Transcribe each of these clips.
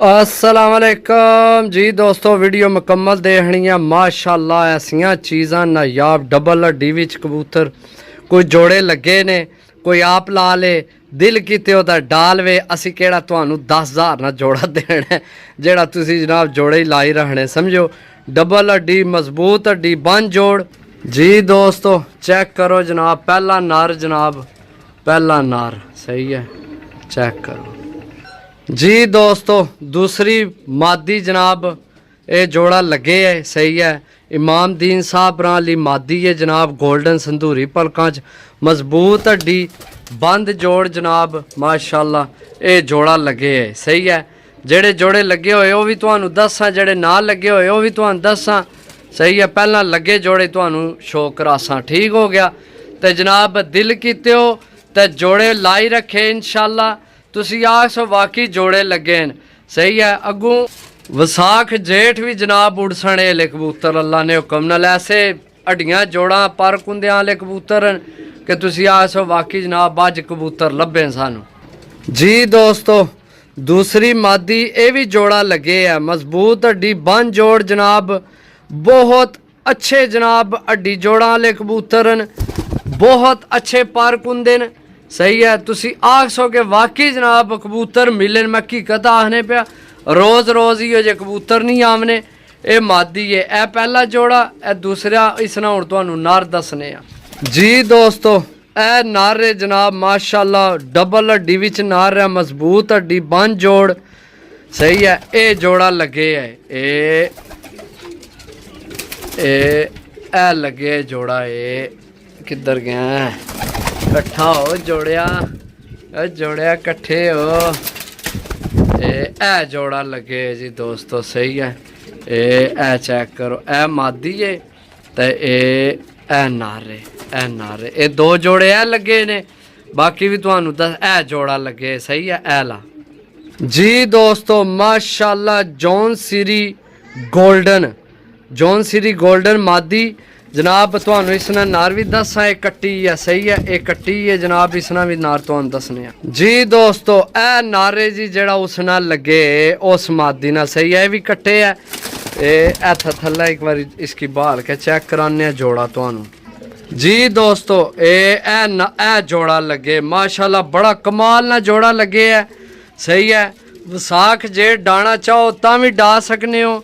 अस्सलाम वालेकुम जी दोस्तों, वीडियो मुकम्मल देखनी है। माशाअल्लाह ऐसियां चीज़ां नायाब डबल हड्डी विच कबूतर कोई जोड़े लगे ने, कोई आप ला ले दिल किते ओदा डाल वे। असी केड़ा तुहानू 10,000 ना जोड़ा देना है जेड़ा तुसी जनाब जोड़े ही लाई रखने। समझो डबल हड्डी मजबूत हड्डी बन जोड़ जी दोस्तों। चेक करो जनाब, पहला नार जनाब, पहला नार सही है, चेक करो जी दोस्तों। दूसरी मादी जनाब, ये जोड़ा लगे है सही है। इमाम दीन साहब अली मादी है जनाब, गोल्डन संधूरी पलकां च मजबूत हड्डी बंद जोड़ जनाब। माशाअल्लाह ये जोड़ा लगे है सही है। जेड़े जोड़े लगे होए वो भी तुहानू दस्सां, जेड़े ना लगे होए वो भी तुहानू दस्सां सही है। पहला लगे जोड़े तुहानू शो करासां, ठीक हो गया। तो जनाब दिल कीते हो तो जोड़े लाई रखे इंशाअल्लाह। तुसी आखो वाकई जोड़े लगे न सही है। अगू वसाख जेठ भी जनाब उड़सन एले कबूतर अल्लाह ने हुक्म नाल। ऐसे हड्डियां जोड़ा पर कुंदियां आले कबूतर कि तुसी आखो वाकई जनाब अज कबूतर लभे सानू जी दोस्तों। दूसरी मादी ये भी जोड़ा लगे है, मजबूत हड्डी बन जोड़ जनाब, बहुत अच्छे जनाब हड्डी जोड़ा वाले कबूतर न, बहुत अच्छे पर कुंदे न सही है। तुसी आख सो के वाकई जनाब कबूतर मिले। मैं हकीकत आखने पे रोज़ रोज़ ही जे कबूतर नहीं आमने। ये मादी है, ए पहला जोड़ा, ए दूसरा। इसना हुण तुहानू नार दसने जी दोस्तों। ए नार है जनाब माशाअल्लाह, डबल हड्डी विच नार है, मजबूत हड्डी बन जोड़ सही है। ये जोड़ा लगे है, ए लगे जोड़ा। ये किधर गया है? कट्ठा हो जोड़िया, जोड़िया कट्ठे हो। ए जोड़ा लगे जी दोस्तों सही है। ए चेक करो, ए मादी है तो ए नारे, ए नारे। ये दो जोड़े ए लगे ने, बाकी भी तुहानू दस ए जोड़ा लगे सही है। ए ला जी दोस्तों माशाअल्लाह। जॉन सीरी गोल्डन, जॉन सीरी गोल्डन मादी जनाब। तुहानू इसना नार भी दसा, एक कट्टी है सही है, एक कट्टी है जनाब। इसना भी नार तुहानू दसने जी दोस्तों। ए नारे जी जड़ा उस नाल लगे उस मादी ना सही है। भी कट्टे है, ए थल्ला एक बार इसकी बहाल के चेक कराने जोड़ा तुहानू जी दोस्तों। ए जोड़ा लगे माशाअल्लाह, बड़ा कमाल ना जोड़ा लगे है सही है। वसाख जे डाना चाहो ता भी डा सकने हो,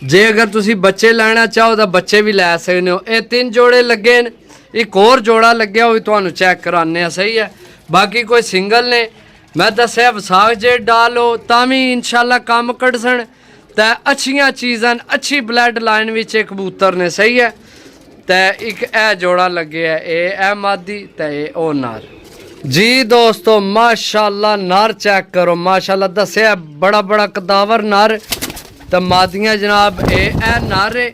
जे अगर तुसी बच्चे लेना चाहो तो बच्चे भी लै सकते हो। ये 3 जोड़े लगे न, एक और जोड़ा लगे वो भी तुहानू चेक कराने सही है। बाकी कोई सिंगल ने मैं दस्या वसाख जे डालो तामी इंशाल्लाह कम कड़सन। तो अच्छियां चीज़ां, अच्छी ब्लड लाइन विच कबूतर ने सही है। तो एक ए जोड़ा लगे है, ए मादी तो ये ओ नार जी दोस्तों। माशाल्लाह नार चेक करो माशाल्लाह, दस्या बड़ा बड़ा कदावर नार। तो मादियाँ जनाब ए नारे,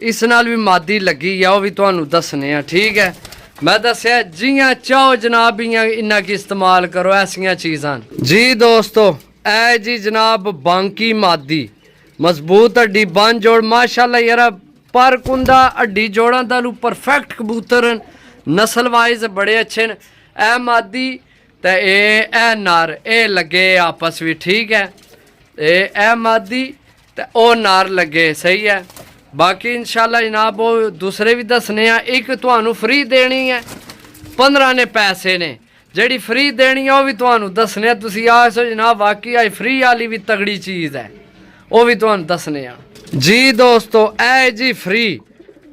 इस नाल भी मादी लगी है, वो भी तुहानू दसने ठीक है। मैं दस्या जियां चाहो जनाब इन्ना की इस्तेमाल करो ऐसियां चीज़ां जी दोस्तों। ए जी जनाब बांकी मादी, मजबूत हड्डी बन जोड़ माशाल्लाह। यार पर कुंदा हड्डी जोड़ा दालू परफेक्ट कबूतर, नस्ल वाइज बड़े अच्छे न। ए मादी तो ए नार, ए लगे आपस भी ठीक है। ए मादी तो ओ नार लगे सही है। बाकी इंशाल्लाह जनाब वो दूसरे भी दसने। एक तुहानू फ्री देनी है, 15 ने पैसे ने। जेड़ी फ्री देनी है वो भी तुहानू दसने। तुसी आखो जनाब वाकई आई फ्री वाली भी तगड़ी चीज़ है, वो भी तुहानू दसने जी दोस्तों। ए जी फ्री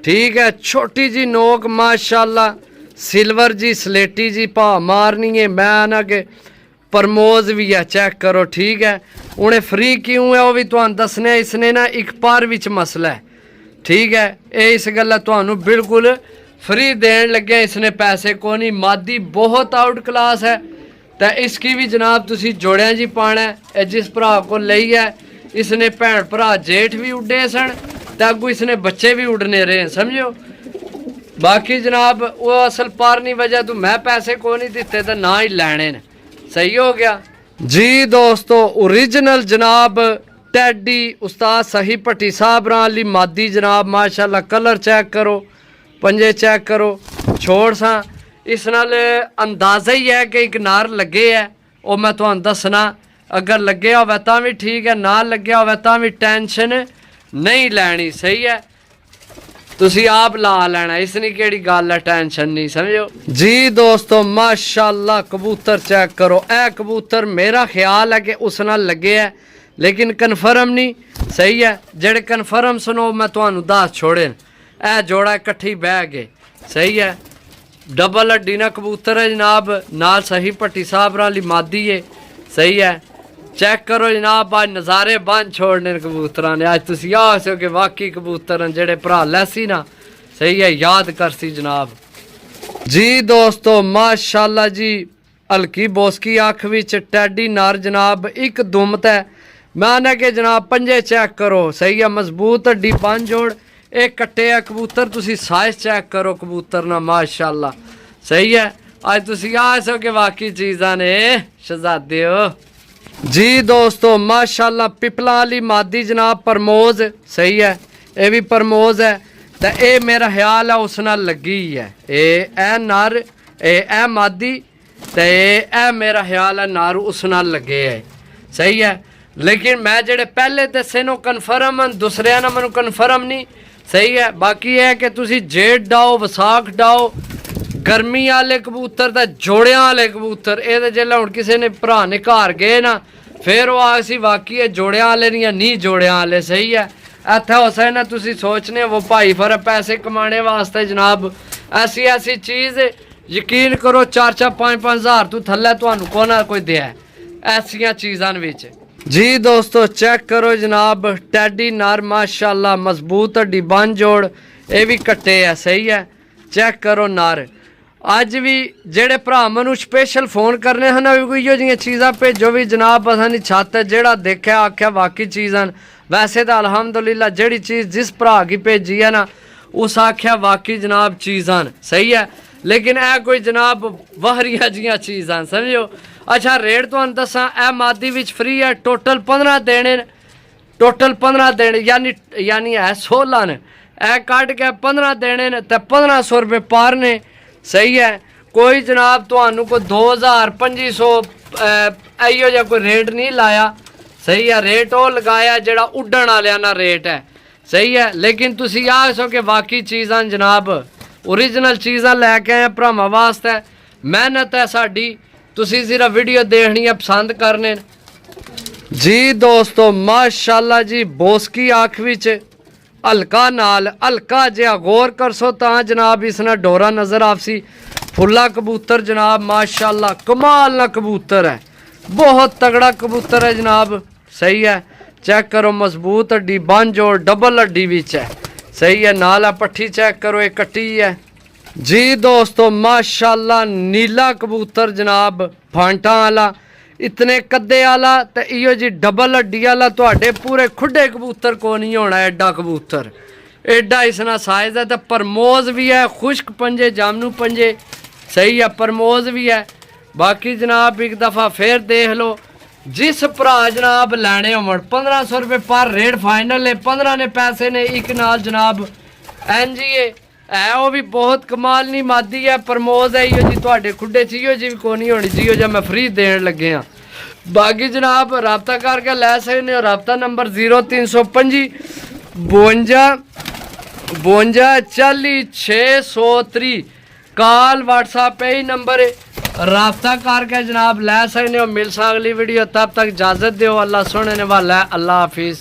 ठीक है, छोटी जी नोक माशाल्लाह, सिल्वर जी स्लेटी जी भा मारनी है। मैं ना के प्रमोज भी है, चेक करो ठीक है। उन्हें फ्री क्यों है वो भी तुहानू दसने। इसने ना एक पर विच मसला है ठीक है। ये इस गल्ला तुहानू बिल्कुल फ्री देन लगे, इसने पैसे को नहीं। मादी बहुत आउट क्लास है। तो इसकी भी जनाब तुसी जोड़िया जी पाना है। जिस भरा को लई है इसने भैन भरा जेठ भी उड्डे सन, तो अगू इसने बच्चे भी उड़ने रहे समझो। बाकी जनाब वो असल पर नहीं वजह तो मैं पैसे को नहीं दिते तो ना ही लैने न, सही हो गया जी दोस्तों। ओरिजिनल जनाब टैडी उस्ताद सही भट्टी साहब अली मादी जनाब माशाल्लाह। कलर चेक करो, पंजे चेक करो, छोड़ सा। इस नाल अंदाज़ा ही है कि एक नार लगे है, वो मैं तुहानू दसना अगर लगे होवे तां भी ठीक है, ना लगे होवे तां भी टेंशन नहीं लैनी। सही है, तुसी आप ला लेना, इसनी केड़ी गल है, टेंशन नहीं, समझो जी। दोस्तों माशाल्लाह कबूतर चेक करो, ए कबूतर मेरा ख्याल है कि उस नाल लगे है लेकिन कन्फर्म नहीं। सही है, जेड़े कन्फर्म सुनो मैं तुहानू दस छोड़े, ए जोड़ा इकट्ठी बह गए। सही है, डबल हड्डी ना कबूतर है जनाब, नाल सही भट्टी साहब वाली मादी है। सही है, चेक करो जनाब, आज नज़ारे बन छोड़ने कबूतरां ने। अज तुसी आखो कि वाकई कबूतर जेड़े भरा लैसी ना, सही है, याद करसी जनाब जी। दोस्तों माशाल्लाह जी, हल्की बोसकी अख विच टैडी नार जनाब, एक दुमत है। मैं आना कि जनाब पंजे चेक करो। सही है, मजबूत हड्डी बन जोड़, एक कट्टे है कबूतर, तुसी साइज चेक करो कबूतर ना माशाल्लाह। सही है, अज तुसी आखो कि वाकई चीज़ां ने शहजादे हो जी। दोस्तों माशाल्लाह पिपला वाली मादी जनाब परमोज। सही है, ये भी परमोज है, तो ये मेरा ख्याल है उस नाल लगी है। ए नर ए मादी, तो ये मेरा ख्याल है नर उस नाल लगे है। सही है, लेकिन मैं जेड़े पहले दसे नो कन्फर्म हैं, दूसरे ना मैनू कन्फर्म नहीं। सही है, बाकी है कि तुसी जेठ डाओ वसाख डाओ, गर्मी वाले कबूतर तो जोड़ियां वाले कबूतर, ये जिसले हुण किसी ने भरा ने घर गए ना, फिर वो आखसी वाकई है जोड़ियां वाले नहीं जोड़ियां वाले। सही है, इत्थे हो सकना तुसी सोचने वो भाई फिर पैसे कमाने वास्ते जनाब ऐसी ऐसी चीज़, यकीन करो 4-4 5-5 हज़ार तो थल्ले तुहानू कोई ना कोई दिया ऐसिया चीज़ां विच जी। दोस्तों चेक करो जनाब, टैडी नार माशाल्लाह मजबूत हड्डी बन जोड़, ये भी कट्टे है। सही है, चेक करो नार। अज भी जेड़े भरा मैनू स्पेशल फोन करने हैं ना, इो जी चीज़ां भेजो भी जनाब, असां छत जेड़ा देखा आख्या वाकई चीज़ां। वैसे तो अलहमदुलिल्लाह जेड़ी चीज़ जिस भरा की भेजी है ना, उस आख्या वाकई जनाब चीज़ां। सही है, लेकिन ए कोई जनाब वहरिया जियां चीज़ां, समझो। अच्छा रेट तुहानू दसा, ए मादी विच फ्री है, टोटल 15 देने, टोटल 15 देने यानी है 16 ने, ए कट के 15 देने ने, तो 1500 रुपये पार ने। सही है, कोई जनाब तुहानू कोई 2000 2500 इहो जिहा कोई रेट नहीं लाया। सही है, रेट वो लगाया जेड़ा उड्डण वालियां ना रेट है। सही है, लेकिन तुसी आखो कि वाकई चीज़ां जनाब ओरिजिनल चीज़ां लैके आए भरावां वास्ते, मेहनत है साडी, तुसी सिर्फ वीडियो देखनी है, पसंद करने जी। दोस्तों माशाल्लाह जी, बोसकी अख विच हल्का नाल हल्का जिहा गौर करसो तां जनाब इस ना डोरा नज़र आपसी। फुल्ला कबूतर जनाब माशाल्लाह कमाल ना कबूतर है, बहुत तगड़ा कबूतर है जनाब। सही है, चेक करो मजबूत हड्डी बन जोड़, डबल हड्डी विच है। सही है, नाला पट्ठी चेक करो, एक कट्टी है जी। दोस्तों माशाल्लाह नीला कबूतर जनाब फांटा वाला, इतने कद्दे वाला, तो इो जी डबल हड्डी वाला तुहाडे पूरे खुडे कबूतर को नहीं होना एडा कबूतर, एडा इसना साइज है। तो परमोज भी है, खुश्क पंजे जामनू पंजे। सही है, परमोज भी है। बाकी जनाब एक दफ़ा फिर देख लो, जिस भरा जनाब लैने होवन 1500 रुपये पर रेट फाइनल है, 15 ने पैसे ने एक नाल जनाब एनजीए है, वो भी बहुत कमाल नहीं मादी है, प्रमोद है इो जी तुहाडे खुडे च इो जी भी कोई नहीं होनी जियो जी मैं फ्री देन लगे हाँ। बाकी जनाब रबता करके लै सकते हो, रबता नंबर 0325 52 52 40 630, कॉल व्हाट्सएप पे ही नंबर है, रबता करके जनाब लै सकते हो। मिल सा अगली वीडियो, तब तक इजाज़त दो। अल्लाह सुनने वाला है, अल्लाह हाफिज़।